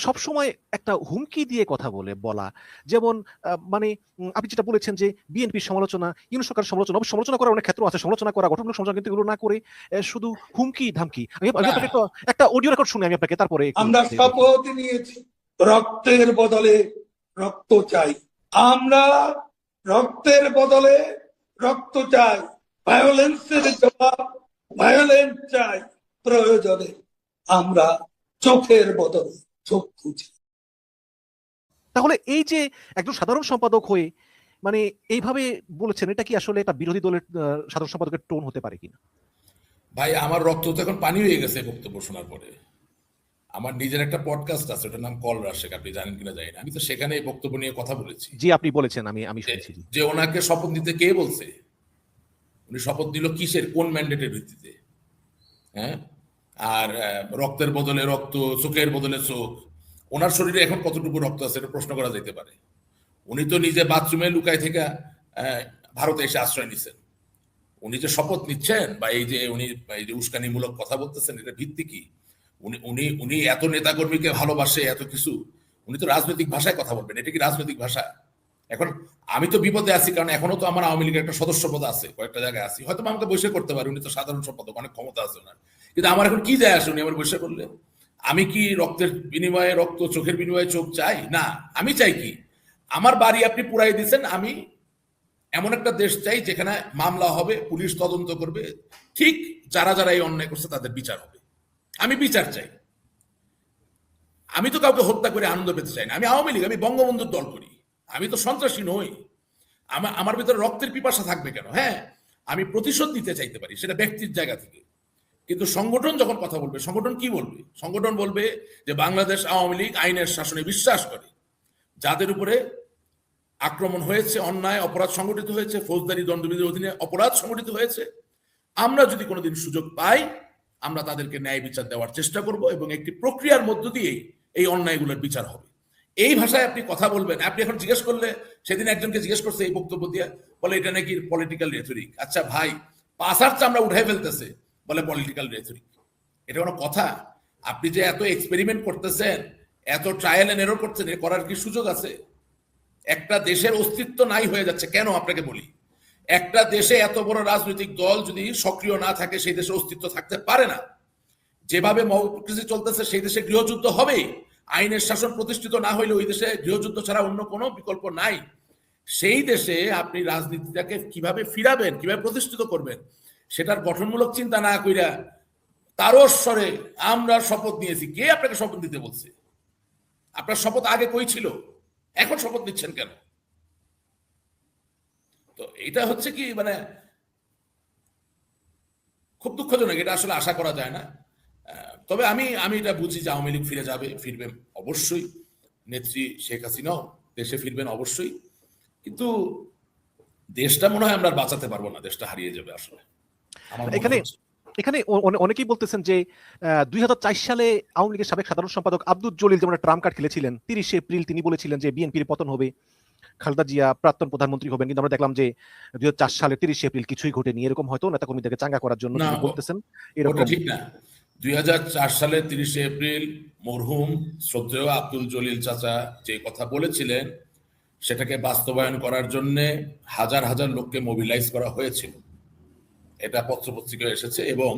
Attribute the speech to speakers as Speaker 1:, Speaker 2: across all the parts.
Speaker 1: সবসময় একটা হুমকি দিয়ে কথা বলা, যেমন মানে আপনি যেটা বলেছেন যে বিএনপির সমালোচনা, ইউনূস সরকারের সমালোচনা, অবশ্য সমালোচনা করার অনেক ক্ষেত্র আছে, সমালোচনা করা গঠনমূলক সমালোচনা, কিন্তু এগুলো না করে শুধু হুমকি ধামকি। আমি
Speaker 2: না,
Speaker 1: আপনাকে একটা অডিও রেকর্ড শুনি আমি আপনাকে, তারপরে
Speaker 2: আমরা শপথ নিয়েছি রক্তের বদলে রক্ত চাই, আমরা রক্তের বদলে রক্ত চাই, ভায়োলেন্সের জবাব ভায়োলেন্স চাই, প্রয়োজনে আমরা চোখের বদলে চোখ খুঁজি।
Speaker 1: তাহলে এই যে একজন সাধারণ সম্পাদক হয়ে মানে এইভাবে বলেছেন, এটা কি আসলে একটা বিরোধী দলের সাধারণ সম্পাদকের টোন হতে পারে কিনা?
Speaker 3: ভাই, আমার রক্ত তো এখন পানি হয়ে গেছে বক্তব্য শোনার পরে। আমার নিজের একটা পডকাস্ট আছে, ওটার নাম কল রাশেক, আপনি জানেন কিনা জানি না। আমি তো সেখানে এই বক্তব্য নিয়ে কথা বলেছি
Speaker 1: জি, আপনি বলেছেন, আমি শুনেছি।
Speaker 3: যে ওনাকে শপথ নিতে কে বলছে, উনি শপথ নিল কিসের, কোন ম্যান্ডেটের ভিত্তিতে? হ্যাঁ, আর রক্তের বদলে রক্ত, চোখের বদলে চোখ, ওনার শরীরে এখন কতটুকু রক্ত আছে এটা প্রশ্ন করা যেতে পারে। উনি তো নিজে বাথরুমে লুকায় থেকে ভারতে এসে আশ্রয় নিচ্ছেন। উনি যে শপথ নিচ্ছেন বা এই যে উনি এই যে উস্কানিমূলক কথা বলতেছেন, এটা ভিত্তি কি? উনি উনি উনি এত নেতাকর্মীকে ভালোবাসে, এত কিছু, উনি তো রাজনৈতিক ভাষায় কথা বলবেন, এটা কি রাজনৈতিক ভাষা? এখন আমি তো বিপদে আছি, কারণ এখনো তো আমার আওয়ামী লীগের একটা সদস্য পদ আছে, কয়েকটা জায়গায় আছি, হয়তো আমাকে বসে করতে পারে, উনি তো সাধারণ সম্পাদক, অনেক ক্ষমতা আছে ওনার। কিন্তু আমার এখন কি যায় আসে উনি আমার বসে করলে? আমি কি রক্তের বিনিময়ে রক্ত, চোখের বিনিময়ে চোখ চাই? না, আমি চাই কি, আমার বাড়ি আপনি পুরাই দিচ্ছেন, আমি এমন একটা দেশ চাই যেখানে মামলা হবে, পুলিশ তদন্ত করবে, ঠিক যারা যারা এই অন্যায় করছে তাদের বিচার হবে। আমি বিচার চাই। আমি তো কাউকে হত্যা করে আনন্দ পেতে চাই না। আমি আওয়ামী লীগ, আমি বঙ্গবন্ধুর দল করি, আমি তো সন্ত্রাসী নই। আমার ভিতরে রক্তের পিপাসা থাকবে কেন? হ্যাঁ, আমি প্রতিশোধ নিতে চাইতে পারি, সেটা ব্যক্তির জায়গা থেকে। কিন্তু সংগঠন যখন কথা বলবে, সংগঠন কি বলবে? সংগঠন বলবে যে বাংলাদেশ আওয়ামী লীগ আইনের শাসনে বিশ্বাস করে, যাদের উপরে আক্রমণ হয়েছে, অন্যায় অপরাধ সংগঠিত হয়েছে, ফৌজদারি দণ্ডবিধির অধীনে অপরাধ সংগঠিত হয়েছে, আমরা যদি কোনোদিন সুযোগ পাই, আমরা তাদেরকে ন্যায় বিচার দেওয়ার চেষ্টা করব এবং একটি প্রক্রিয়ার মধ্য দিয়েই এই অন্যায়গুলোর বিচার হবে। এই ভাষায় আপনি কথা বলবেন। আপনি এখন জিজ্ঞেস করলে, সেদিন একজনকে জিজ্ঞেস করছে এই বক্তব্য দিয়ে, বলে এটা নাকি পলিটিক্যাল রেথরিক। আচ্ছা ভাই, পাশার চামড়া উঠাই ফেলতেছে, বলে পলিটিক্যাল রেথরিক। এটা কোনো কথা? আপনি যে এত এক্সপেরিমেন্ট করতেছেন, এত ট্রায়াল এন্ড এরর করছেন, এ করার কি সুযোগ আছে? একটা দেশের অস্তিত্ব নাই হয়ে যাচ্ছে কেন? আপনাকে বলি, একটা দেশে এত বড় রাজনৈতিক দল যদি সক্রিয় না থাকে, সেই দেশে অস্তিত্ব থাকতে পারে না। যেভাবে ডেমোক্রেসি চলতেছে, সেই দেশে গৃহযুদ্ধ হবেই। আইনের শাসন প্রতিষ্ঠিত না হইলে ওই দেশে গৃহযুদ্ধ ছাড়া অন্য কোনো বিকল্প নাই। সেই দেশে আপনি রাজনীতিটাকে কিভাবে ফিরাবেন, কিভাবে প্রতিষ্ঠিত করবেন, সেটার গঠনমূলক চিন্তা না কইরা তারস্বরে আমরা শপথ নিয়েছি। কে আপনাকে শপথ দিতে বলছে? আপনার শপথ আগে কই ছিল? এখন শপথ নিচ্ছেন কেন? তো এটা হচ্ছে কি, মানে খুব দুঃখজনক। এটা আসলে আশা করা যায় না। তবে আমি আমি এটা বুঝি যে আওয়ামী লীগ ফিরে যাবে, ফিরবেন অবশ্যই। নেত্রী শেখ হাসিনাও দেশে ফিরবেন অবশ্যই। কিন্তু দেশটা মনে হয় আমরা বাঁচাতে পারবো না, দেশটা হারিয়ে যাবে আসলে আমার মনে
Speaker 1: এখানে
Speaker 3: হচ্ছে।
Speaker 1: এখানে অনেকেই বলতেছেন যে 2004 সালে আওয়ামী লীগের সাবেক সাধারণ সম্পাদক আব্দুল জলিল যেমন ট্রাম্প কার্ড খেলেছিলেন, 30 এপ্রিল তিনি বলেছিলেন যে বিএনপির পতন হবে, খালেদা জিয়া প্রাক্তন প্রধানমন্ত্রী হবেন। কিন্তু আমরা দেখলাম যে 2004 সালে 30 এপ্রিল কিছুই ঘটেনি। এরকম হয়তো নেতাকর্মীদেরকে চাঙ্গা করার জন্য
Speaker 3: না,
Speaker 1: তিনি বলতেছেন
Speaker 3: ওটা
Speaker 1: এরকম।
Speaker 3: ঠিক না। 2004 সালের 30 এপ্রিল মরহুম শ্রদ্ধেয় আব্দুল জলিল চাচা যে কথা বলেছিলেন, সেটাকে বাস্তবায়ন করার জন্য হাজার হাজার লোককে মোবিলাইজ করা হয়েছিল। এটা পত্রপত্রিকায় এসেছে। এবং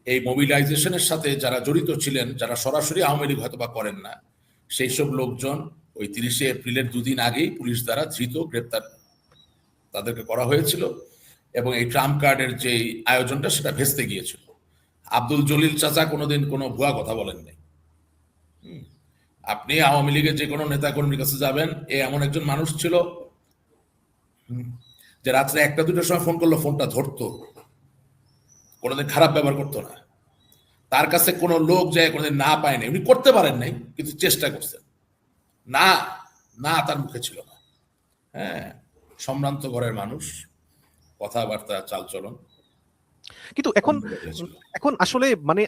Speaker 3: এই মোবিলাইজেশনের সাথে যারা জড়িত ছিলেন, যারা সরাসরি আওয়ামী লীগ হয়তো বা করেন না, সেই সব লোকজন ওই 30 এপ্রিলের দুদিন আগেই পুলিশ দ্বারা ধৃত, গ্রেপ্তার তাদেরকে করা হয়েছিল। এবং এই ট্রাম্প কার্ডের যে আয়োজনটা, সেটা ভেস্তে গিয়েছিল। আব্দুল জলিল চাচা কোনোদিন কোনো ভুয়া কথা বলেন নাই। আপনি আওয়ামী লীগের যে কোনো নেতাকর্মীর কাছে যাবেন, এ এমন একজন মানুষ ছিল যে রাত্রে 1টা-2টার সময় ফোন করলে ফোনটা ধরতো, কোনোদিন খারাপ ব্যবহার করতো না। তার কাছে কোনো লোক যায় কোনোদিন না পায় নাই, উনি করতে পারেন নাই, কিন্তু চেষ্টা করছেন। না, না তার মুখে ছিল না। হ্যাঁ, সম্ভ্রান্ত ঘরের মানুষ, কথাবার্তা, চালচলন।
Speaker 1: কিন্তু এখন আসলে মানে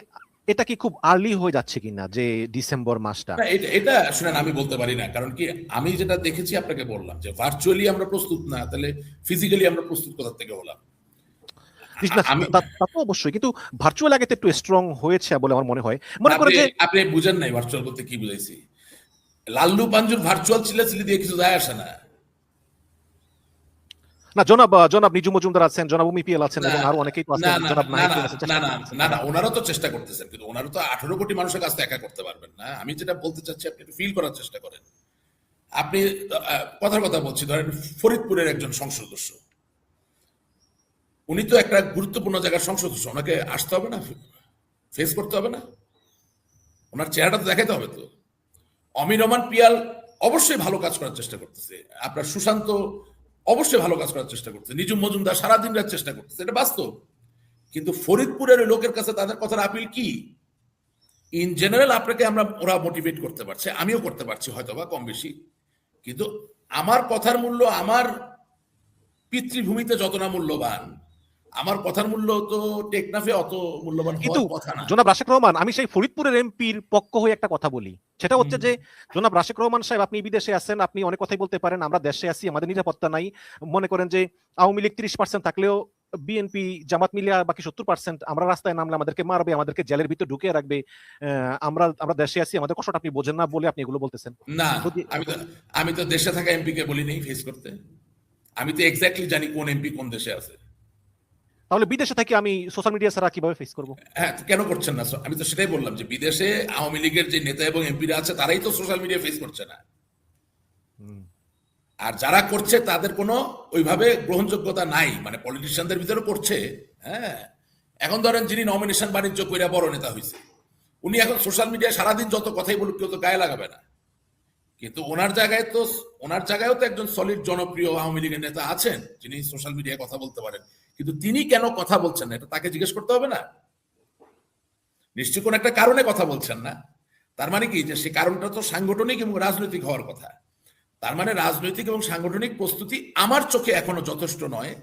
Speaker 1: এটা কি খুব আর্লি হয়ে যাচ্ছে কিনা যে ডিসেম্বর মাসটা?
Speaker 3: না, এটা শুনেন, আমি বলতে পারি না। কারণ কি, আমি যেটা দেখেছি আপনাকে বললাম যে ভার্চুয়ালি আমরা প্রস্তুত না, তাহলে ফিজিক্যালি আমরা প্রস্তুত কোথা থেকে হলাম? আমি
Speaker 1: তা তো অবশ্যই, কিন্তু ভার্চুয়াল আগে তো একটু স্ট্রং হয়েছে বলে আমার মনে হয়। মনে করে যে
Speaker 3: আপনি বুঝেন নাই ভার্চুয়াল বলতে কি বুঝাইছি। লাল্লু পাঞ্জুর ভার্চুয়াল চিল্লাচিল্লি দিয়ে কিছু যায় আসে না।
Speaker 1: না, জনাব নিজু মজুমদার আছেন, জনাব উমিপিএল আছেন, এবং আরো অনেকেই তো
Speaker 3: না
Speaker 1: আছেন,
Speaker 3: না
Speaker 1: জনাব
Speaker 3: না
Speaker 1: নাহিদ
Speaker 3: না
Speaker 1: আছেন,
Speaker 3: না
Speaker 1: চেষ্টা
Speaker 3: না
Speaker 1: করতেছেন।
Speaker 3: না না, ওনারা তো চেষ্টা করতেছেন, কিন্তু ওনারা তো 18 কোটি মানুষের কাছে একা করতে পারবেন না। আমি যেটা বলতে চাচ্ছি, আপনি একটু ফিল করার চেষ্টা করেন। আপনি কথার কথা বলছি, ধরেন ফরিদপুরের একজন সংসদ সদস্য, উনি তো একটা গুরুত্বপূর্ণ জায়গার সংসদ সদস্য, ওনাকে আসতে হবে না, ফেস করতে হবে না, ওনার চেহারাটা তো দেখাইতে হবে তো। অমির রহমান পিয়াল অবশ্যই ভালো কাজ করার চেষ্টা করতেছে, আপনার সুশান্ত অবশ্যই ভালো কাজ করার চেষ্টা করতেছে, নিজুম মজুমদার সারাদিন রাত চেষ্টা করতেছে, এটা বাস্তব। কিন্তু ফরিদপুরের লোকের কাছে তাদের কথার আপিল কি? ইন জেনারেল আপনাকে ওরা মোটিভেট করতে পারছে, আমিও করতে পারছি হয়তো বা কম বেশি, কিন্তু আমার কথার মূল্য আমার পিতৃভূমিতে যত না মূল্যবান, আমার কথার মূল্য তো টেকনাফে অত মূল্যবান
Speaker 1: কিন্তু
Speaker 3: হওয়ার কথা না।
Speaker 1: জনাব রাশেক রহমান, আমি সেই ফরিদপুরের এমপির পক্ষ হয়ে একটা কথা বলি, সেটা হচ্ছে যে জনাব রাশেক রহমান সাহেব, আপনি বিদেশে আছেন, আপনি অনেক কথাই বলতে পারেন, আমরা দেশে আছি, আমাদের নিরাপত্তা নাই। মনে করেন যে আওয়ামী লীগ 30% থাকলেও বিএনপি জামাত মিলিয়া বাকি 70%, আমরা রাস্তায় নামলে আমাদেরকে মারবে, আমাদেরকে জেলের ভিতর ঢুকিয়ে রাখবে, আমরা আমরা দেশে আছি, আমাদের কষ্টটা আপনি বোঝেন না বলে আপনি এগুলো বলতেছেন।
Speaker 3: না,
Speaker 1: যদি
Speaker 3: আমি তো দেশে থাকা এমপি কে বলি নেই ফেস করতে, আমি তো এক্স্যাক্টলি জানি কোন এমপি কোন দেশে আছে।
Speaker 1: তাহলে বিদেশে থেকে আমি সোশ্যাল মিডিয়া ছাড়া কিভাবে ফেস করব?
Speaker 3: হ্যাঁ, তো কেন করছেন না? আমি তো সেটাই বললাম যে বিদেশে আওয়ামী লীগের যে নেতা এবং এমপিরা আছে তারাই তো সোশ্যাল মিডিয়া ফেস করছে না, আর যারা করছে তাদের কোনো ওইভাবে গ্রহণযোগ্যতা নাই, মানে পলিটিশিয়ানদের ভিতরে করছে। হ্যাঁ, এখন ধরেন যিনি নমিনেশন বাণিজ্য কইরা বড় নেতা হয়েছে, উনি এখন সোশ্যাল মিডিয়ায় সারাদিন যত কথাই বলুক কেউ তো গায়ে লাগাবে না, কিন্তু ওনার জায়গায়ও তো একজন সলিড জনপ্রিয় আওয়ামী লীগের নেতা আছেন যিনি সোশ্যাল মিডিয়ায় কথা বলতে পারেন, কিন্তু তিনি কেন কথা বলছেন না এটা তাকে জিজ্ঞেস করতে হবে না? নিশ্চয়ই কোন একটা কারণে কথা বলছেন না। তার মানে কি, যে সেই কারণটা তো সাংগঠনিক এবং রাজনৈতিক হওয়ার কথা। তার মানে রাজনৈতিক এবং সাংগঠনিক প্রস্তুতি আমার চোখে এখনো যথেষ্ট নয়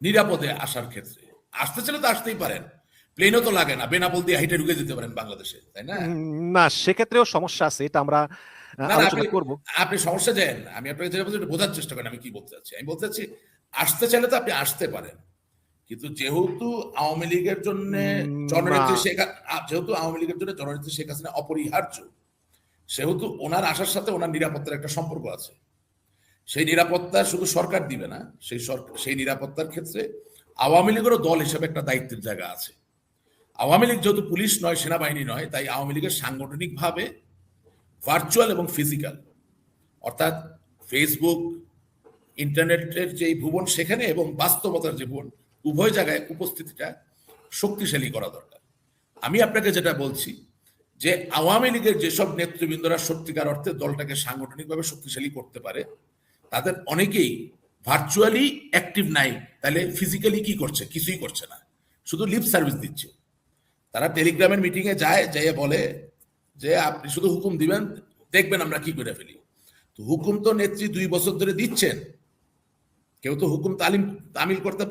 Speaker 3: নিরাপদে আসার ক্ষেত্রে। আসতে চাইলে তো আসতেই পারেন, প্লেনও তো লাগে না, বেনাপোল দিয়ে হাইটে ঢুকে যেতে পারেন বাংলাদেশে, তাই না?
Speaker 1: না, সেক্ষেত্রেও সমস্যা আছে, এটা আমরা
Speaker 3: না না,
Speaker 1: আলোচনা করব।
Speaker 3: আপনি সমস্যা দেন, আমি আপনাকে যেটা বলছি এটা বোঝার চেষ্টা করেন আমি কি বলতে চাচ্ছি। আমি বলতে চাচ্ছি আসতে চাইলে তো আপনি আসতে পারেন, কিন্তু যেহেতু আওয়ামী লীগের জন্য
Speaker 1: না,
Speaker 3: যেহেতু আওয়ামী লীগের জন্য জননেত্রী শেখ হাসিনা অপরিহার্য, সেহেতু ওনার আসার সাথে ওনার নিরাপত্তার একটা সম্পর্ক আছে। সেই নিরাপত্তা শুধু সরকার দিবে না, সেই নিরাপত্তার ক্ষেত্রে আওয়ামী লীগেরও দল হিসেবে একটা দায়িত্বের জায়গা আছে। আওয়ামী লীগ যেহেতু পুলিশ নয়, সেনাবাহিনী নয়, তাই আওয়ামী লীগের সাংগঠনিকভাবে ভার্চুয়াল এবং ফিজিক্যাল, অর্থাৎ ফেসবুক, ইন্টারনেটের যে ভুবন সেখানে এবং বাস্তবতার যে ভুবন, উভয় জায়গায় উপস্থিতিটা শক্তিশালী করা দরকার। আমি আপনাকে যেটা বলছি যে আওয়ামী লীগের যেসব নেতৃবৃন্দরা সত্যিকার অর্থে দলটাকে সাংগঠনিকভাবে শক্তিশালী করতে পারে, তাদের অনেকেই ভার্চুয়ালি অ্যাক্টিভ নাই, তাহলে ফিজিক্যালি কি করছে? কিছুই করছে না, শুধু লিপ সার্ভিস দিচ্ছে। তারা টেলিগ্রামের মিটিং এ যায়, যাইয়ে বলে যে আপনি শুধু হুকুম দিবেন, দেখবেন আমরা কি করে ফেলি। তো হুকুম তো নেত্রী 2 বছর ধরে দিচ্ছেন, কেউ তো হুকুম তামিল করতে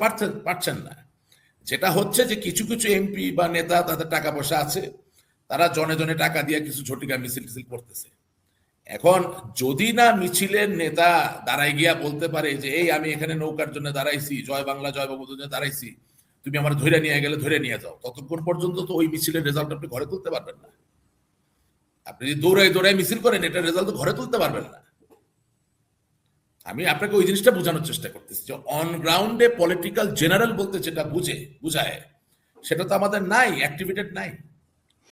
Speaker 3: পারছেন না। যেটা হচ্ছে যে কিছু কিছু এমপি বা নেতা, তাদের টাকা পয়সা আছে, তারা জনে জনে টাকা দিয়ে কিছু ঝটিকা মিছিল টিছিল করতেছে। এখন যদি না মিছিলের নেতা দাঁড়াই গিয়া বলতে পারে যে এই আমি এখানে নৌকার জন্য দাঁড়াইছি, জয় বাংলা জয় বঙ্গবন্ধুর জন্য দাঁড়াইছি, তুমি আমার ধরে নিয়ে গেলে ধরে নিয়ে যাও, ততক্ষণ পর্যন্ত তো ওই মিছিলের রেজাল্ট আপনি ঘরে তুলতে পারবেন না। আপনি যদি দৌড়াই দৌড়াই মিছিল করেন, এটার রেজাল্ট তো ঘরে তুলতে পারবেন না। আমি আপনাকে ওই জিনিসটা বোঝানোর চেষ্টা করতেছি যে অন গ্রাউন্ডে পলিটিক্যাল জেনারেল বলতে যেটা বুঝায়, সেটা তো আমাদের নাই, অ্যাক্টিভেটেড নাই।